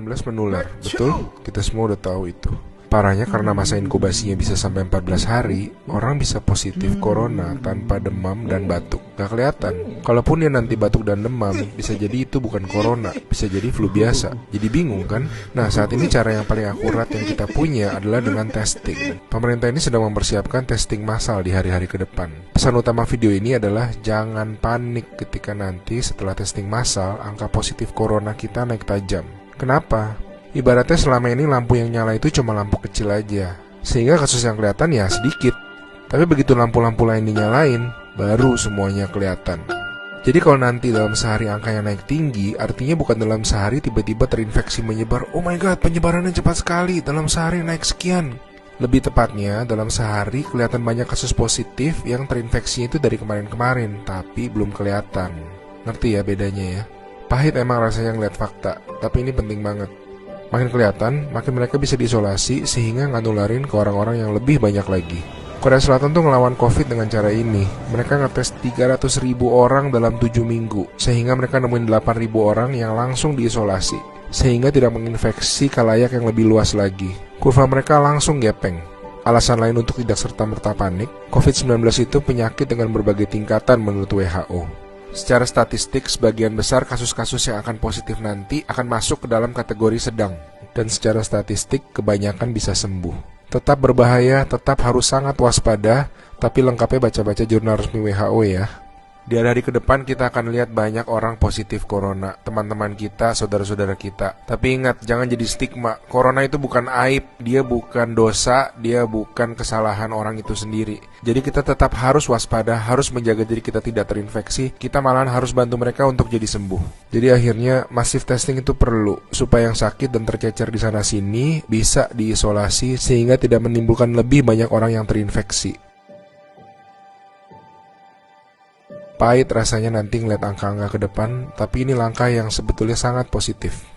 menular, betul? Kita semua udah tahu itu. Parahnya karena masa inkubasinya bisa sampai 14 hari, orang bisa positif corona tanpa demam dan batuk. Gak kelihatan. Kalaupun dia nanti batuk dan demam, bisa jadi itu bukan corona, bisa jadi flu biasa. Jadi bingung kan? Nah, saat ini cara yang paling akurat yang kita punya adalah dengan testing. Pemerintah ini sedang mempersiapkan testing massal di hari-hari ke depan. Pesan utama video ini adalah jangan panik ketika nanti setelah testing massal, angka positif corona kita naik tajam. Kenapa? Ibaratnya selama ini lampu yang nyala itu cuma lampu kecil aja, sehingga kasus yang kelihatan ya sedikit. Tapi begitu lampu-lampu lain dinyalain, baru semuanya kelihatan. Jadi kalau nanti dalam sehari angkanya naik tinggi, artinya bukan dalam sehari tiba-tiba terinfeksi menyebar. Oh my god, penyebarannya cepat sekali, dalam sehari naik sekian. Lebih tepatnya, dalam sehari kelihatan banyak kasus positif yang terinfeksinya itu dari kemarin-kemarin, tapi belum kelihatan. Ngerti ya bedanya ya? Pahit emang rasanya ngeliat fakta, tapi ini penting banget. Makin kelihatan, makin mereka bisa diisolasi sehingga nggak nularin ke orang-orang yang lebih banyak lagi. Korea Selatan tuh ngelawan COVID dengan cara ini. Mereka ngetes 300.000 orang dalam 7 minggu, sehingga mereka nemuin 8.000 orang yang langsung diisolasi, sehingga tidak menginfeksi khalayak yang lebih luas lagi. Kurva mereka langsung gepeng. Alasan lain untuk tidak serta-merta panik, COVID-19 itu penyakit dengan berbagai tingkatan menurut WHO. Secara statistik, sebagian besar kasus-kasus yang akan positif nanti akan masuk ke dalam kategori sedang. Dan secara statistik, kebanyakan bisa sembuh. Tetap berbahaya, tetap harus sangat waspada, tapi lengkapnya baca-baca jurnal resmi WHO ya. Di hari ke depan kita akan lihat banyak orang positif corona, teman-teman kita, saudara-saudara kita. Tapi ingat, jangan jadi stigma. Corona itu bukan aib, dia bukan dosa, dia bukan kesalahan orang itu sendiri. Jadi kita tetap harus waspada, harus menjaga diri kita tidak terinfeksi. Kita malahan harus bantu mereka untuk jadi sembuh. Jadi akhirnya massive testing itu perlu, supaya yang sakit dan tercecer di sana-sini bisa diisolasi sehingga tidak menimbulkan lebih banyak orang yang terinfeksi. Pahit rasanya nanti ngeliat angka-angka ke depan, tapi ini langkah yang sebetulnya sangat positif.